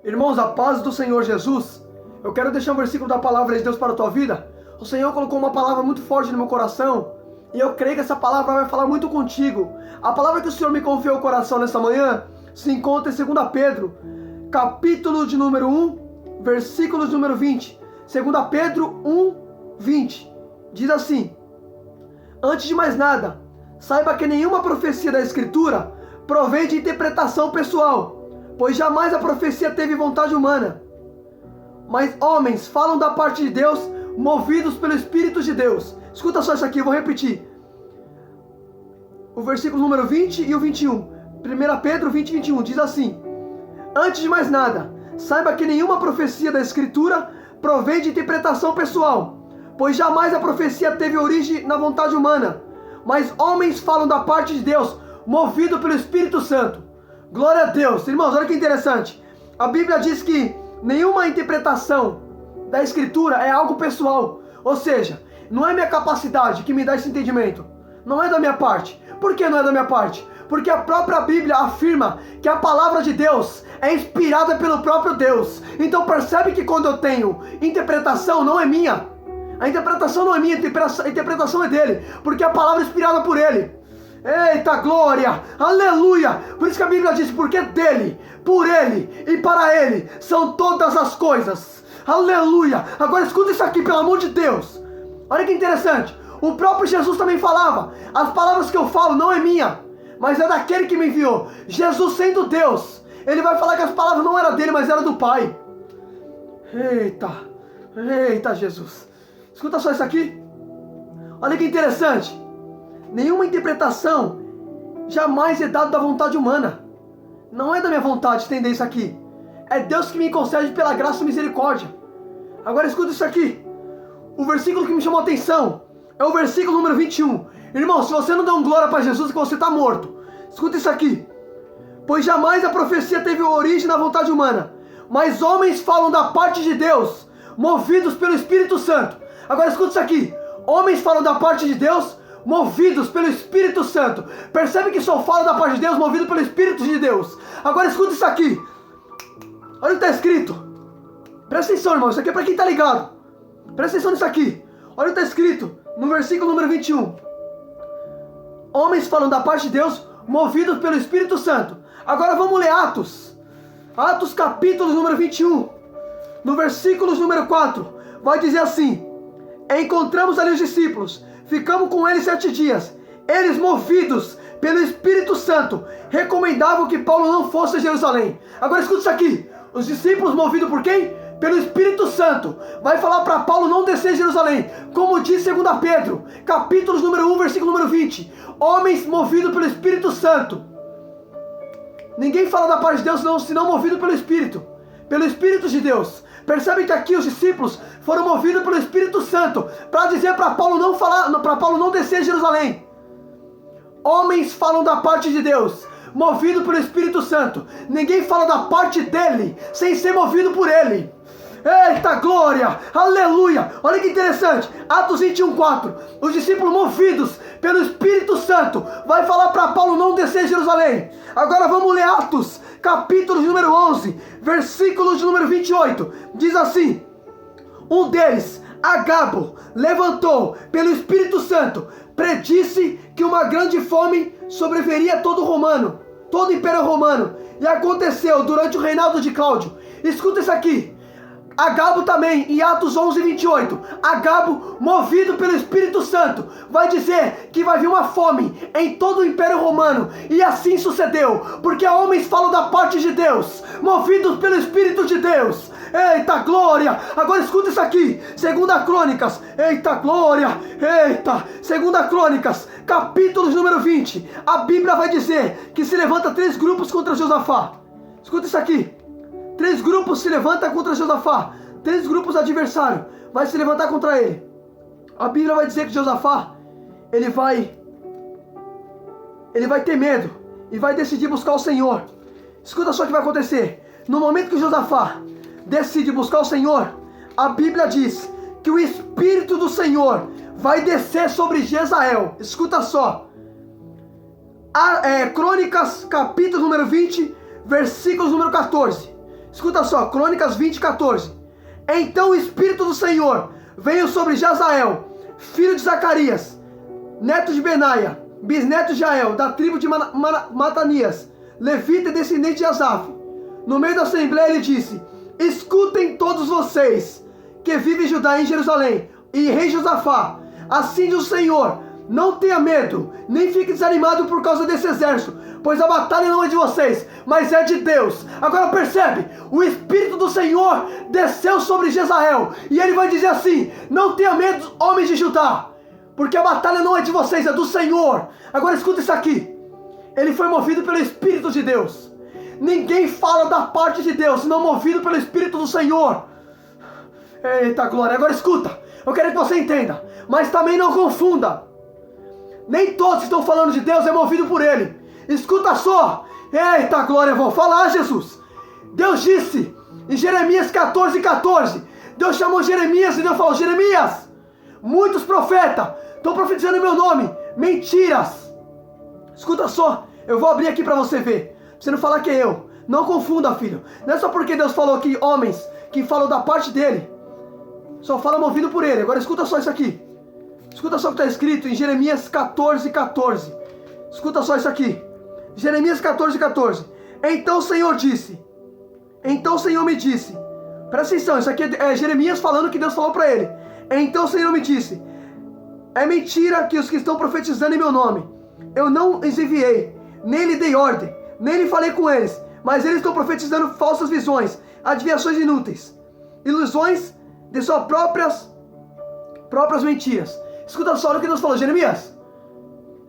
Irmãos, a paz do Senhor Jesus, eu quero deixar um versículo da palavra de Deus para a tua vida. O Senhor colocou uma palavra muito forte no meu coração e eu creio que essa palavra vai falar muito contigo. A palavra que o Senhor me confiou ao coração nessa manhã se encontra em 2 Pedro, capítulo de número 1, versículo de número 20. 2 Pedro 1, 20. Diz assim: antes de mais nada, saiba que nenhuma profecia da Escritura provém de interpretação pessoal, pois jamais a profecia teve vontade humana, mas homens falam da parte de Deus, movidos pelo Espírito de Deus. Escuta só isso aqui, eu vou repetir. O versículo número 20 e o 21. 1 Pedro 20 e 21 diz assim: antes de mais nada, saiba que nenhuma profecia da Escritura provém de interpretação pessoal, pois jamais a profecia teve origem na vontade humana, mas homens falam da parte de Deus, movido pelo Espírito Santo. Glória a Deus. Irmãos, olha que interessante. A Bíblia diz que nenhuma interpretação da Escritura é algo pessoal. Ou seja, não é minha capacidade que me dá esse entendimento. Não é da minha parte. Por que não é da minha parte? Porque a própria Bíblia afirma que a palavra de Deus é inspirada pelo próprio Deus. Então percebe que quando eu tenho interpretação, não é minha. A interpretação não é minha, a interpretação é dele. Porque a palavra é inspirada por ele. Eita glória, aleluia. Por isso que a Bíblia diz: porque dele, por ele e para ele são todas as coisas. Aleluia. Agora escuta isso aqui, pelo amor de Deus. Olha que interessante. O próprio Jesus também falava: as palavras que eu falo não é minha, mas é daquele que me enviou. Jesus, sendo Deus, ele vai falar que as palavras não eram dele, mas eram do Pai. Eita Jesus. Escuta só isso aqui. Olha que interessante. Nenhuma interpretação jamais é dada da vontade humana. Não é da minha vontade entender isso aqui. É Deus que me concede pela graça e misericórdia. Agora escuta isso aqui. O versículo que me chamou a atenção é o versículo número 21. Irmão, se você não der um glória para Jesus, é que você está morto. Escuta isso aqui. Pois jamais a profecia teve origem na vontade humana, mas homens falam da parte de Deus, movidos pelo Espírito Santo. Agora escuta isso aqui. Homens falam da parte de Deus, movidos pelo Espírito Santo. Percebe que só fala da parte de Deus, movido pelo Espírito de Deus. Agora escuta isso aqui. Olha o que está escrito. Presta atenção, irmão. Isso aqui é para quem está ligado. Presta atenção nisso aqui. Olha o que está escrito no versículo número 21. Homens falam da parte de Deus, movidos pelo Espírito Santo. Agora vamos ler Atos. Atos capítulo número 21. No versículo número 4. Vai dizer assim: encontramos ali os discípulos, ficamos com eles 7 dias. Eles, movidos pelo Espírito Santo, recomendavam que Paulo não fosse a Jerusalém. Agora escuta isso aqui. Os discípulos, movidos por quem? Pelo Espírito Santo, vai falar para Paulo não descer a Jerusalém. Como diz 2 Pedro, capítulo número 1, versículo número 20. Homens movidos pelo Espírito Santo. Ninguém fala da parte de Deus senão movido pelo Espírito de Deus. Percebe que aqui os discípulos foram movidos pelo Espírito Santo para dizer para Paulo não descer a Jerusalém. Homens falam da parte de Deus, movido pelo Espírito Santo. Ninguém fala da parte dele sem ser movido por ele. Eita glória, aleluia. Olha que interessante. Atos 21:4. Os discípulos, movidos pelo Espírito Santo, vai falar para Paulo não descer a Jerusalém. Agora vamos ler Atos capítulo número 11, versículo de número 28. Diz assim: um deles, Agabo, levantou pelo Espírito Santo, predisse que uma grande fome sobreviria a todo o Império Romano. E aconteceu durante o reinado de Cláudio. Escuta isso aqui. Agabo também, em Atos 11:28, Agabo, movido pelo Espírito Santo, vai dizer que vai vir uma fome em todo o Império Romano. E assim sucedeu, porque homens falam da parte de Deus, movidos pelo Espírito de Deus. Eita glória. Agora escuta isso aqui. 2 Crônicas. Eita glória. Eita. 2 Crônicas, capítulo número 20. A Bíblia vai dizer que se levanta 3 grupos contra Josafá. Escuta isso aqui. 3 grupos se levantam contra Josafá. 3 grupos adversários vai se levantar contra ele. A Bíblia vai dizer que Josafá, ele vai ter medo e vai decidir buscar o Senhor. Escuta só o que vai acontecer. No momento que Josafá decide buscar o Senhor, a Bíblia diz que o Espírito do Senhor vai descer sobre Jezreel. Escuta só. Crônicas, capítulo número 20, versículos número 14. Escuta só, Crônicas 20:14. Então o Espírito do Senhor veio sobre Jazael, filho de Zacarias, neto de Benaia, bisneto de Jael, da tribo de Matanias, levita e descendente de Asaf. No meio da assembleia ele disse: escutem todos vocês que vivem em Judá e em Jerusalém, e rei Josafá, assim diz o Senhor: não tenha medo, nem fique desanimado por causa desse exército, pois a batalha não é de vocês, mas é de Deus. Agora percebe, o Espírito do Senhor desceu sobre Jezael, e ele vai dizer assim: não tenha medo, homens de Judá, porque a batalha não é de vocês, é do Senhor. Agora escuta isso aqui, ele foi movido pelo Espírito de Deus. Ninguém fala da parte de Deus, senão movido pelo Espírito do Senhor. Eita glória, agora escuta, eu quero que você entenda, mas também não confunda. Nem todos que estão falando de Deus é movido por Ele. Escuta só, eita glória, vou falar, Jesus. Deus disse em Jeremias 14:14, Deus chamou Jeremias e Deus falou: Jeremias, muitos profetas estão profetizando em meu nome, mentiras. Escuta só, eu vou abrir aqui para você ver, pra você não falar que é eu. Não confunda, filho, não é só porque Deus falou que homens que falam da parte dele só falam movido por Ele. Agora escuta só isso aqui. Escuta só o que está escrito em Jeremias 14:14. Escuta só isso aqui. Jeremias 14:14. Então o Senhor disse. Então o Senhor me disse. Presta atenção, isso aqui é Jeremias falando que Deus falou para ele. Então o Senhor me disse: é mentira que os que estão profetizando em meu nome, eu não os enviei, nem lhe dei ordem, nem lhe falei com eles, mas eles estão profetizando falsas visões, adivinhações inúteis, ilusões de suas próprias mentiras. Escuta só o que Deus falou: Jeremias,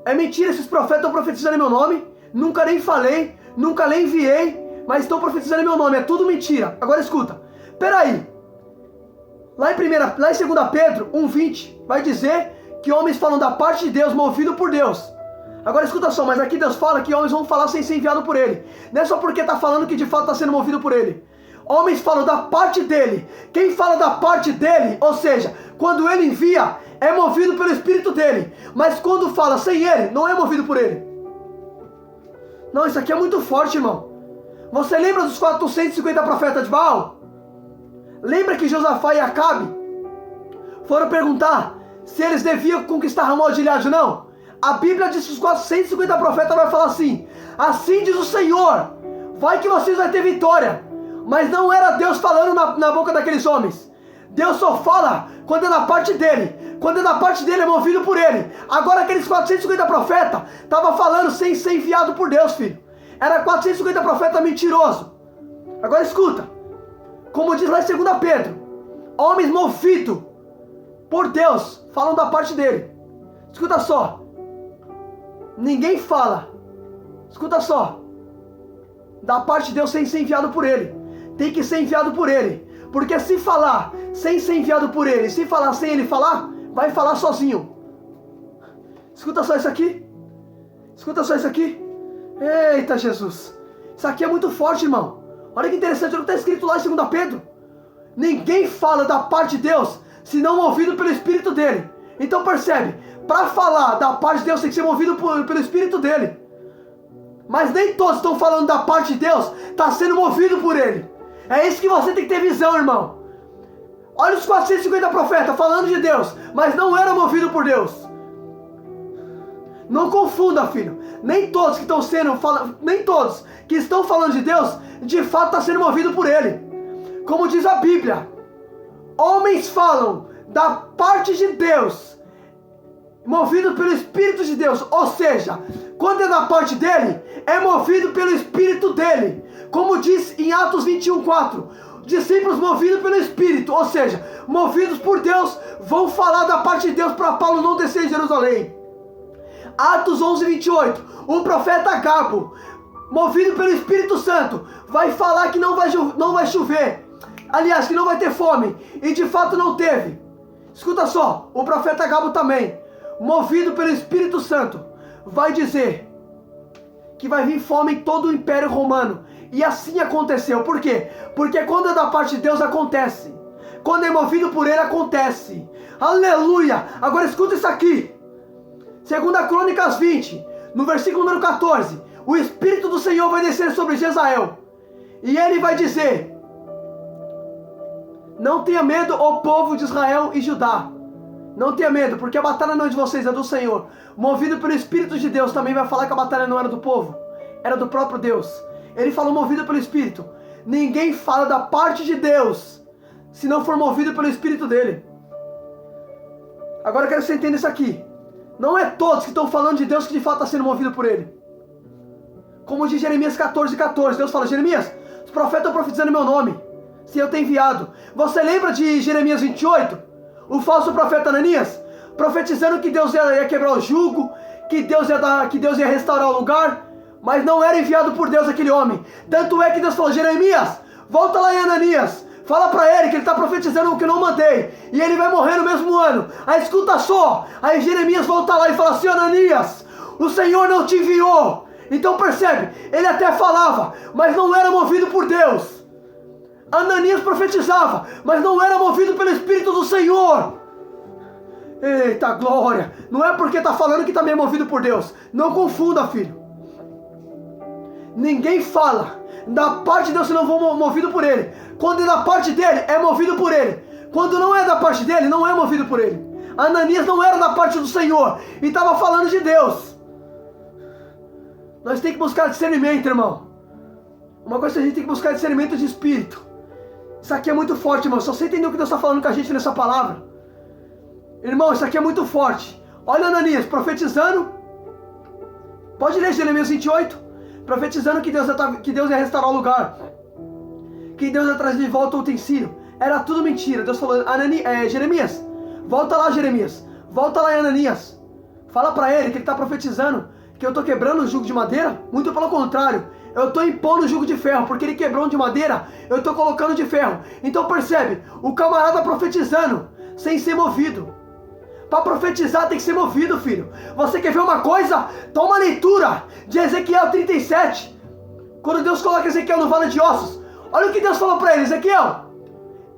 é mentira, esses profetas estão profetizando em meu nome, nunca nem falei, nunca nem enviei, mas estão profetizando em meu nome, é tudo mentira. Agora escuta, peraí, lá em 2 Pedro 1:20 vai dizer que homens falam da parte de Deus, movido por Deus. Agora escuta só, mas aqui Deus fala que homens vão falar sem ser enviado por Ele. Não é só porque está falando que de fato está sendo movido por Ele. Homens falam da parte dele. Quem fala da parte dele, ou seja, quando ele envia, é movido pelo Espírito dele. Mas quando fala sem ele, não é movido por ele. Não, isso aqui é muito forte, irmão. Você lembra dos 450 profetas de Baal? Lembra que Josafá e Acabe foram perguntar se eles deviam conquistar Ramon de Gileade ou não? A Bíblia diz que os 450 profetas vai falar assim: assim diz o Senhor, vai que vocês vão ter vitória. Mas não era Deus falando na boca daqueles homens. Deus só fala quando é na parte dele. Quando é na parte dele, é movido por ele. Agora aqueles 450 profetas estavam falando sem ser enviado por Deus, filho. Era 450 profetas mentirosos. Agora escuta, como diz lá em 2 Pedro, homens movidos por Deus falam da parte dele. Escuta só, ninguém fala, escuta só, da parte de Deus sem ser enviado por ele. Tem que ser enviado por ele. Porque se falar sem ser enviado por ele, se falar sem ele falar, vai falar sozinho. Escuta só isso aqui. Escuta só isso aqui. Eita Jesus. Isso aqui é muito forte, irmão. Olha que interessante, olha o que está escrito lá em 2 Pedro. Ninguém fala da parte de Deus, senão movido pelo Espírito dele. Então percebe, para falar da parte de Deus tem que ser movido pelo Espírito dele. Mas nem todos estão falando da parte de Deus, está sendo movido por ele. É isso que você tem que ter visão, irmão. Olha os 450 profetas falando de Deus, mas não eram movidos por Deus. Não confunda, filho. Nem todos que estão falando de Deus, de fato está sendo movido por ele. Como diz a Bíblia, homens falam da parte de Deus, movido pelo Espírito de Deus. Ou seja, quando é da parte dele, é movido pelo Espírito dele. Como diz em Atos 21:4, discípulos movidos pelo Espírito, ou seja, movidos por Deus, vão falar da parte de Deus para Paulo não descer em Jerusalém. Atos 11:28, o profeta Agabo, movido pelo Espírito Santo, vai falar que não vai chover, aliás, que não vai ter fome, e de fato não teve. Escuta só, o profeta Agabo também, movido pelo Espírito Santo, vai dizer que vai vir fome em todo o Império Romano. E assim aconteceu. Por quê? Porque quando é da parte de Deus, acontece. Quando é movido por ele, acontece. Aleluia! Agora escuta isso aqui. 2 Crônicas 20, no versículo número 14. O Espírito do Senhor vai descer sobre Jezael. E ele vai dizer Não tenha medo, ó povo de Israel e Judá. Não tenha medo, porque a batalha não é de vocês, é do Senhor. Movido pelo Espírito de Deus, também vai falar que a batalha não era do povo, era do próprio Deus. Ele falou movido pelo Espírito. Ninguém fala da parte de Deus se não for movido pelo Espírito dele. Agora eu quero que você entenda isso aqui. Não é todos que estão falando de Deus que de fato está sendo movido por ele. Como diz Jeremias 14:14, Deus fala: Jeremias, os profetas estão profetizando em meu nome, se eu tenho enviado. Você lembra de Jeremias 28? O falso profeta Ananias, profetizando que Deus ia quebrar o jugo, que Deus ia restaurar o lugar, mas não era enviado por Deus aquele homem. Tanto é que Deus falou: Jeremias, volta lá em Ananias, fala para ele que ele está profetizando o que eu não mandei, e ele vai morrer no mesmo ano. Aí escuta só, aí Jeremias volta lá e fala assim: Ananias, o Senhor não te enviou. Então percebe, ele até falava, mas não era movido por Deus. Ananias profetizava, mas não era movido pelo Espírito do Senhor. Eita glória, não é porque está falando que também é movido por Deus. Não confunda, filho. Ninguém fala da parte de Deus se não for movido por ele. Quando é da parte dele, é movido por ele. Quando não é da parte dele, não é movido por ele. Ananias não era da parte do Senhor e estava falando de Deus. Nós temos que buscar discernimento, irmão. Uma coisa que a gente tem que buscar é discernimento de espírito. Isso aqui é muito forte, irmão. Só você entender o que Deus está falando com a gente nessa palavra. Irmão, isso aqui é muito forte. Olha Ananias profetizando. Pode ler Jeremias 28. Profetizando que Deus ia restaurar o lugar, que Deus ia trazer de volta o utensílio. Era tudo mentira. Deus falou: Jeremias, volta lá, Jeremias. Volta lá em Ananias. Fala para ele que ele está profetizando que eu estou quebrando o jugo de madeira. Muito pelo contrário, eu estou impondo o jugo de ferro, porque ele quebrou um de madeira, eu estou colocando de ferro. Então percebe, o camarada profetizando sem ser movido. Para profetizar tem que ser movido, filho. Você quer ver uma coisa? Toma uma leitura de Ezequiel 37. Quando Deus coloca Ezequiel no vale de ossos, olha o que Deus falou para ele: Ezequiel,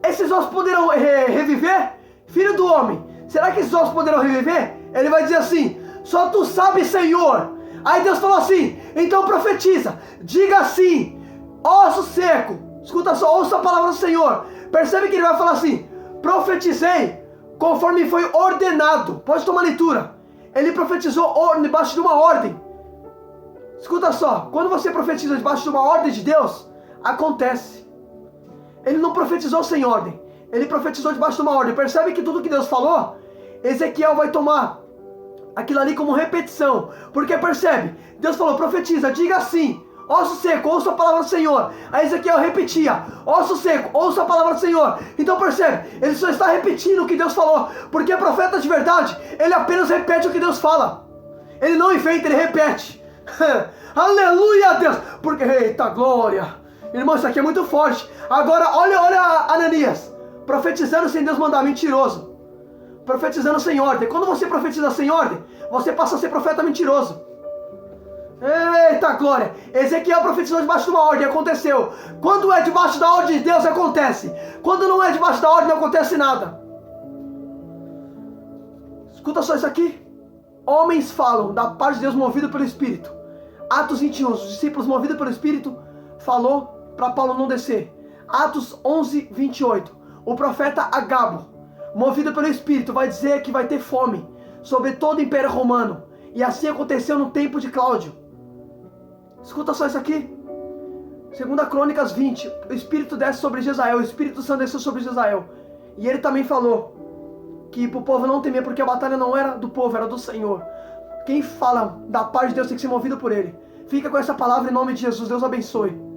esses ossos poderão reviver? Filho do homem, será que esses ossos poderão reviver? Ele vai dizer assim: só tu sabes, Senhor. Aí Deus falou assim: então profetiza, diga assim, osso seco. Escuta só, ouça a palavra do Senhor. Percebe que ele vai falar assim: profetizei conforme foi ordenado. Pode tomar leitura. Ele profetizou debaixo de uma ordem. Escuta só, quando você profetiza debaixo de uma ordem de Deus, acontece. Ele não profetizou sem ordem, ele profetizou debaixo de uma ordem. Percebe que tudo que Deus falou, Ezequiel vai tomar aquilo ali como repetição. Porque percebe, Deus falou: profetiza, diga assim, osso seco, ouça a palavra do Senhor. Aí Ezequiel repetia: osso seco, ouça a palavra do Senhor. Então percebe, ele só está repetindo o que Deus falou. Porque profeta de verdade, ele apenas repete o que Deus fala. Ele não inventa, ele repete. Aleluia a Deus. Porque, eita glória. Irmão, isso aqui é muito forte. Agora, olha Ananias profetizando sem Deus mandar, mentiroso. Profetizando sem ordem. Quando você profetiza sem ordem, você passa a ser profeta mentiroso. Eita glória. Ezequiel profetizou debaixo de uma ordem, aconteceu. Quando é debaixo da ordem de Deus, acontece. Quando não é debaixo da ordem, não acontece nada. Escuta só isso aqui. Homens falam da parte de Deus movido pelo Espírito. Atos 21, os discípulos movidos pelo Espírito falou para Paulo não descer. Atos 11, 28. O profeta Agabo, movido pelo Espírito, vai dizer que vai ter fome sobre todo o Império Romano. E assim aconteceu no tempo de Cláudio. Escuta só isso aqui. 2 Crônicas 20. O Espírito desce sobre Jezael. O Espírito Santo desceu sobre Jezael. E ele também falou que para o povo não temer, porque a batalha não era do povo, era do Senhor. Quem fala da parte de Deus tem que ser movido por ele. Fica com essa palavra em nome de Jesus. Deus abençoe.